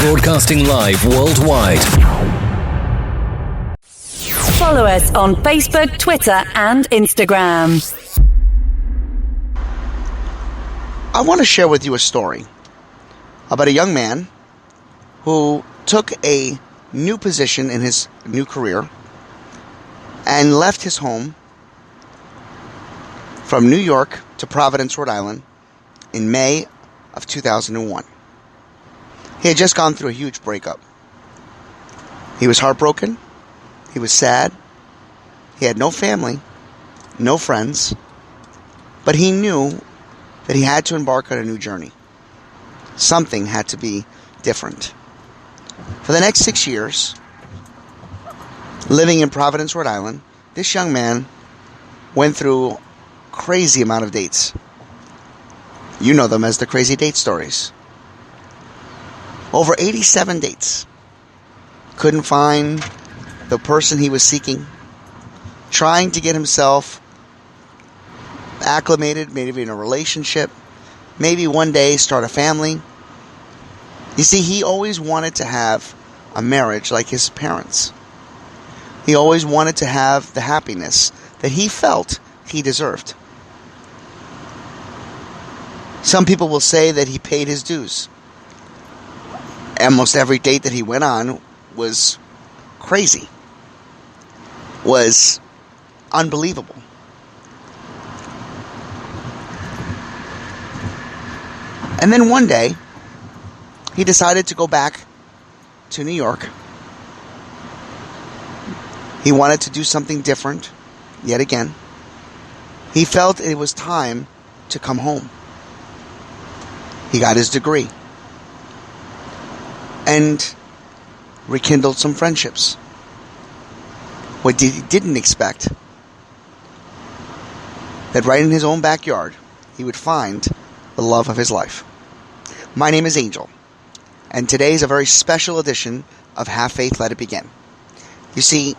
Broadcasting live worldwide. Follow us on Facebook, Twitter, and Instagram. I want to share with you a story about a young man who took a new position in his new career and left his home from New York to Providence, Rhode Island in May of 2001. He had just gone through a huge breakup. He was heartbroken. He was sad. He had no family, no friends, but he knew that he had to embark on a new journey. Something had to be different. For the next 6 years, living in Providence, Rhode Island, this young man went through a crazy amount of dates. You know them as the crazy date stories. Over 87 dates. Couldn't find the person he was seeking. Trying to get himself acclimated, maybe in a relationship, maybe one day start a family. You see, he always wanted to have a marriage like his parents. He always wanted to have the happiness that he felt he deserved. Some people will say that he paid his dues. Almost every date that he went on was crazy, was unbelievable. And then one day, he decided to go back to New York. He wanted to do something different, yet again. He felt it was time to come home. He got his degree and rekindled some friendships. What he didn't expect, that right in his own backyard, he would find the love of his life. My name is Angel, and today is a very special edition of Have Faith, Let It Begin. You see,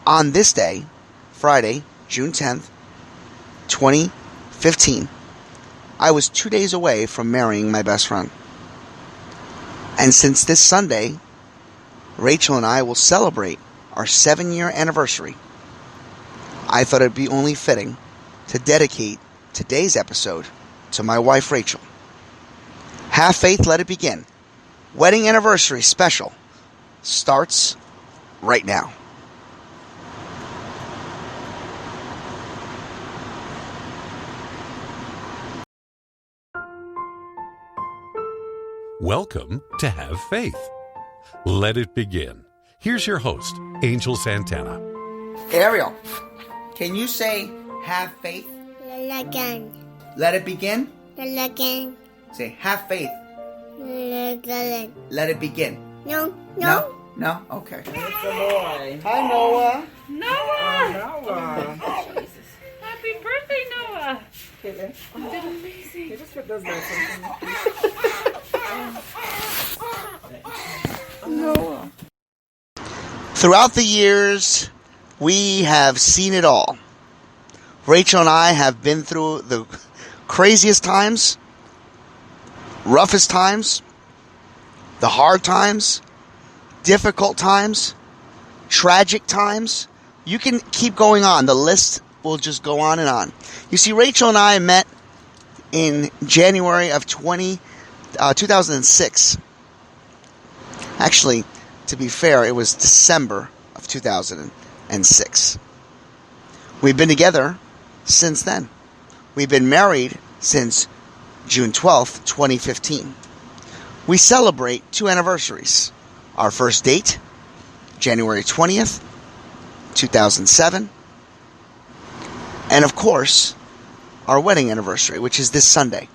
on this day, Friday, June 10th, 2015, I was 2 days away from marrying my best friend. And since this Sunday, Rachel and I will celebrate our 7-year anniversary, I thought it'd be only fitting to dedicate today's episode to my wife, Rachel. Have Faith, Let It Begin. Wedding Anniversary Special starts right now. Welcome to Have Faith. Let it begin. Here's your host, Angel Santana. Ariel, can you say have faith? Again. Let it begin? Again. Say have faith. Again. Let it begin. No. No? No? Okay. It's a boy. Hi, Noah. Noah! Happy birthday, Noah! Caitlin. You did amazing. Hey, just put those there. Noah. Throughout the years, we have seen it all. Rachel and I have been through the craziest times, roughest times, the hard times, difficult times, tragic times. You can keep going on. The list will just go on and on. You see, Rachel and I met in January of 2006. Actually, to be fair, it was December of 2006. We've been together since then. We've been married since June 12th, 2015. We celebrate 2 anniversaries. Our first date, January 20th, 2007. And of course, our wedding anniversary, which is this Sunday.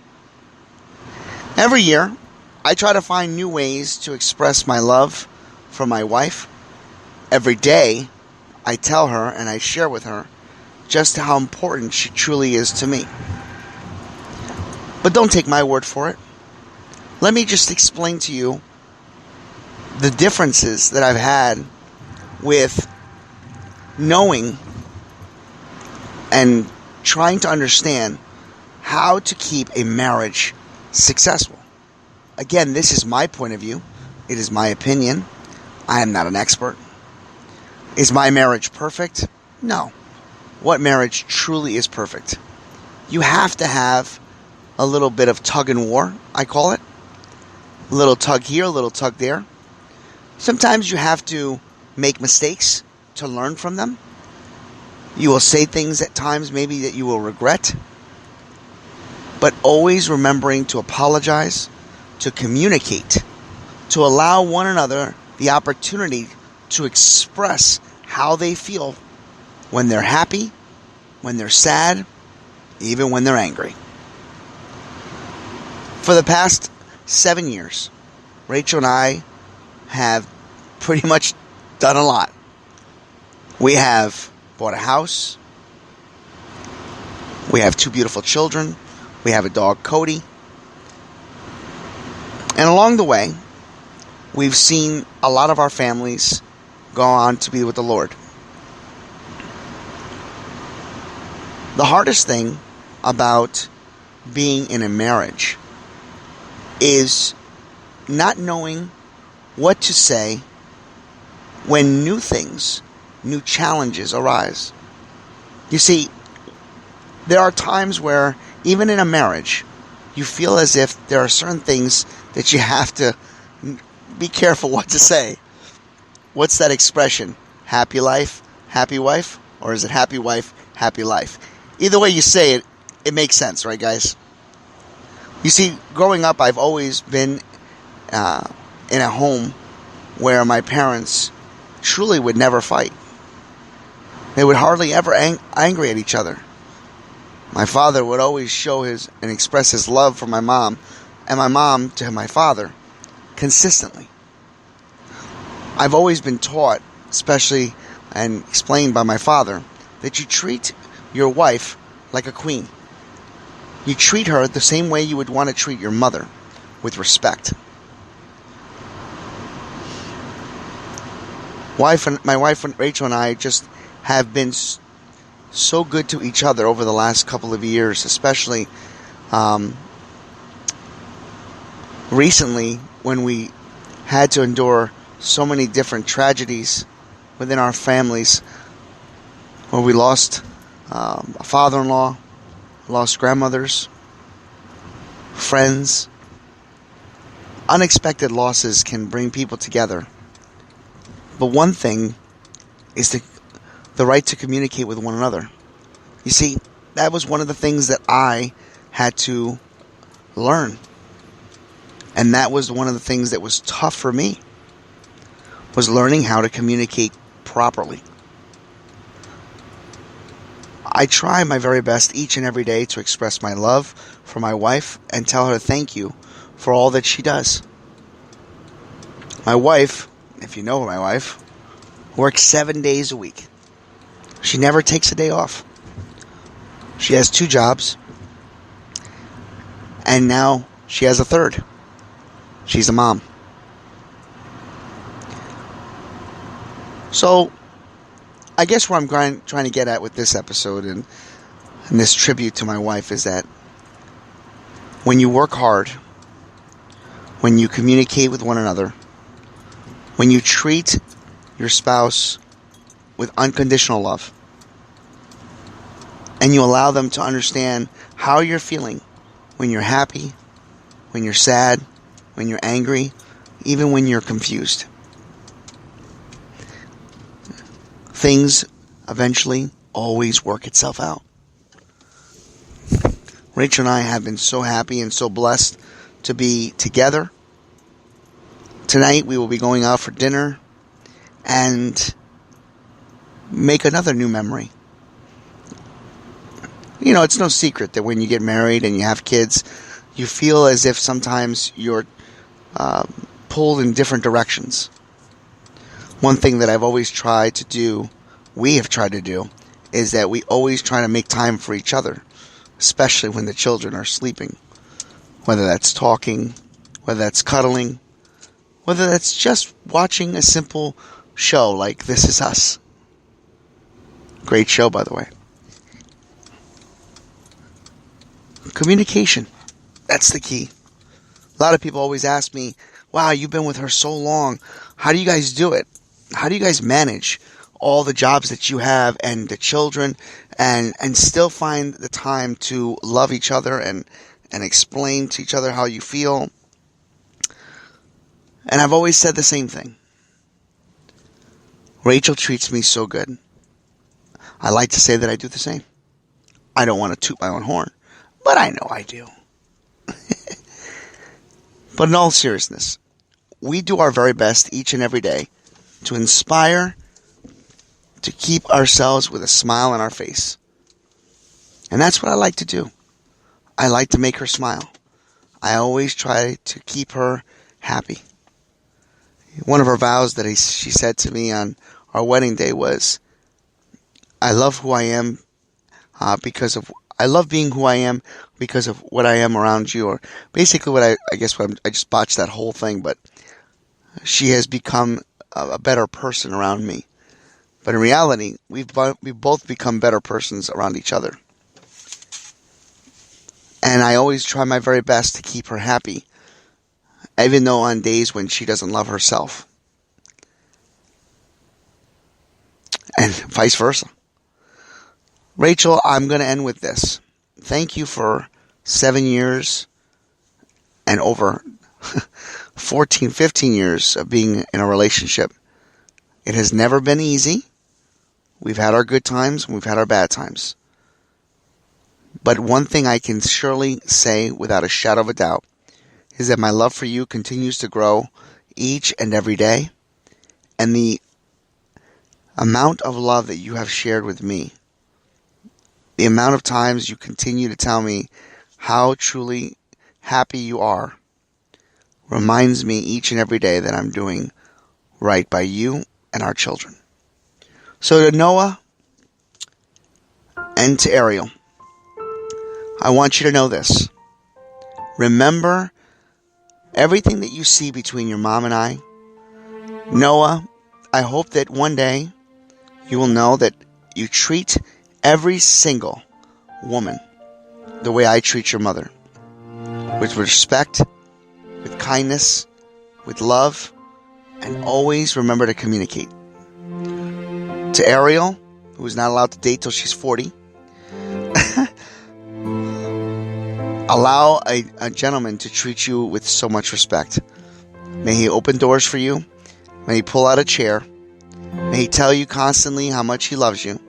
Every year, I try to find new ways to express my love for my wife. Every day, I tell her and I share with her just how important she truly is to me. But don't take my word for it. Let me just explain to you the differences that I've had with knowing and trying to understand how to keep a marriage successful. Again, this is my point of view. It is my opinion. I am not an expert. Is my marriage perfect? No. What marriage truly is perfect? You have to have a little bit of tug and war, I call it. A little tug here, a little tug there. Sometimes you have to make mistakes to learn from them. You will say things at times maybe that you will regret. But always remembering to apologize, to communicate, to allow one another the opportunity to express how they feel when they're happy, when they're sad, even when they're angry. For the past 7 years, Rachel and I have pretty much done a lot. We have bought a house. We have 2 beautiful children. We have a dog, Cody. And along the way, we've seen a lot of our families go on to be with the Lord. The hardest thing about being in a marriage is not knowing what to say when new things, new challenges arise. You see, there are times where, even in a marriage, you feel as if there are certain things that you have to be careful what to say. What's that expression? Happy life, happy wife? Or is it happy wife, happy life? Either way you say it, it makes sense, right, guys? You see, growing up, I've always been in a home where my parents truly would never fight. They would hardly ever angry at each other. My father would always show his and express his love for my mom, and my mom to my father, consistently. I've always been taught, especially and explained by my father, that you treat your wife like a queen. You treat her the same way you would want to treat your mother, with respect. My wife Rachel and I just have been so good to each other over the last couple of years, especially recently when we had to endure so many different tragedies within our families, where we lost a father-in-law, lost grandmothers, friends. Unexpected losses can bring people together. But one thing is the right to communicate with one another. You see, that was one of the things that I had to learn. And that was one of the things that was tough for me, was learning how to communicate properly. I try my very best each and every day to express my love for my wife and tell her thank you for all that she does. My wife, if you know my wife, works 7 days a week. She never takes a day off. She has 2 jobs, and now she has a third. She's a mom. So, I guess what I'm trying to get at with this episode and this tribute to my wife is that when you work hard, when you communicate with one another, when you treat your spouse with unconditional love, and you allow them to understand how you're feeling when you're happy, when you're sad, when you're angry, even when you're confused, things eventually always work itself out. Rachel and I have been so happy and so blessed to be together. Tonight we will be going out for dinner and make another new memory. You know, it's no secret that when you get married and you have kids, you feel as if sometimes you're pulled in different directions. One thing that I've always tried to do, we have tried to do, is that we always try to make time for each other, especially when the children are sleeping. Whether that's talking, whether that's cuddling, whether that's just watching a simple show like This Is Us. Great show, by the way. Communication. That's the key. A lot of people always ask me, wow, you've been with her so long. How do you guys do it? How do you guys manage all the jobs that you have and the children and still find the time to love each other and explain to each other how you feel? And I've always said the same thing. Rachel treats me so good. I like to say that I do the same. I don't want to toot my own horn, but I know I do. But in all seriousness, we do our very best each and every day to inspire, to keep ourselves with a smile on our face. And that's what I like to do. I like to make her smile. I always try to keep her happy. One of her vows that she said to me on our wedding day was, I love who I am I love being who I am because of what I am around you. Or basically I just botched that whole thing, but she has become a better person around me. But in reality, we've both become better persons around each other. And I always try my very best to keep her happy, even though on days when she doesn't love herself. And vice versa. Rachel, I'm going to end with this. Thank you for 7 years and over 14, 15 years of being in a relationship. It has never been easy. We've had our good times and we've had our bad times. But one thing I can surely say without a shadow of a doubt is that my love for you continues to grow each and every day. And the amount of love that you have shared with me, the amount of times you continue to tell me how truly happy you are, reminds me each and every day that I'm doing right by you and our children. So to Noah and to Ariel, I want you to know this. Remember everything that you see between your mom and I. Noah, I hope that one day you will know that you treat every single woman the way I treat your mother. With respect, with kindness, with love, and always remember to communicate. To Ariel, who is not allowed to date till she's 40, allow a gentleman to treat you with so much respect. May he open doors for you. May he pull out a chair. May he tell you constantly how much he loves you.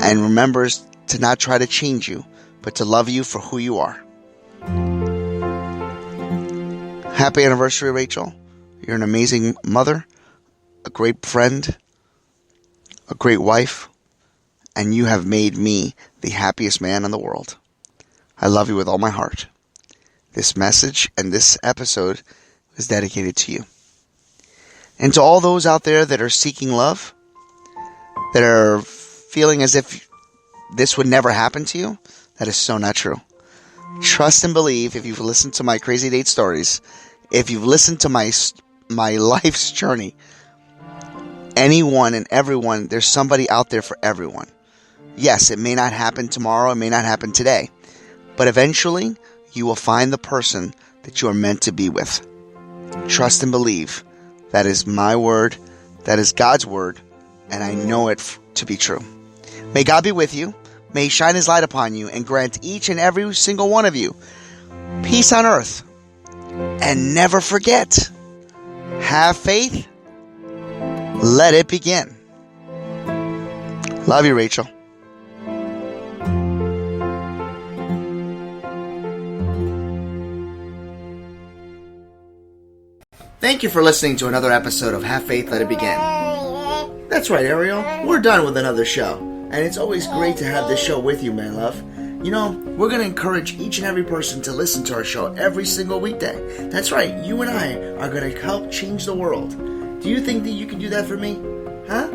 And remembers to not try to change you, but to love you for who you are. Happy anniversary, Rachel. You're an amazing mother, a great friend, a great wife, and you have made me the happiest man in the world. I love you with all my heart. This message and this episode is dedicated to you. And to all those out there that are seeking love, that are feeling as if this would never happen to you, that is so not true. Trust and believe, if you've listened to my crazy date stories, if you've listened to my life's journey, anyone and everyone, there's somebody out there for everyone. Yes, it may not happen tomorrow, it may not happen today, but eventually you will find the person that you are meant to be with. Trust and believe. That is my word, that is God's word, and I know it to be true. May God be with you. May He shine His light upon you and grant each and every single one of you peace on earth. And never forget, have faith. Let it begin. Love you, Rachel. Thank you for listening to another episode of Have Faith, Let It Begin. That's right, Ariel. We're done with another show. And it's always great to have this show with you, my love. You know, we're going to encourage each and every person to listen to our show every single weekday. That's right, you and I are going to help change the world. Do you think that you can do that for me? Huh?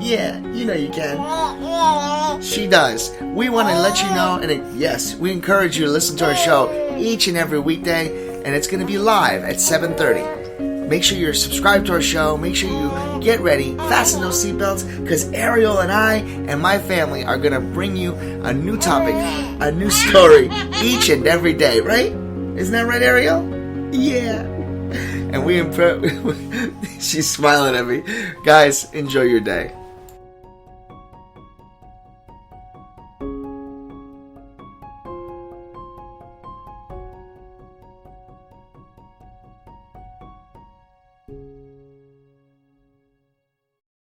Yeah, you know you can. She does. We want to let you know, and yes, we encourage you to listen to our show each and every weekday, and it's going to be live at 7:30. Make sure you're subscribed to our show. Make sure you get ready, fasten those seatbelts, because Ariel and I and my family are going to bring you a new topic, a new story each and every day, right? Isn't that right, Ariel? Yeah. And she's smiling at me. Guys, enjoy your day.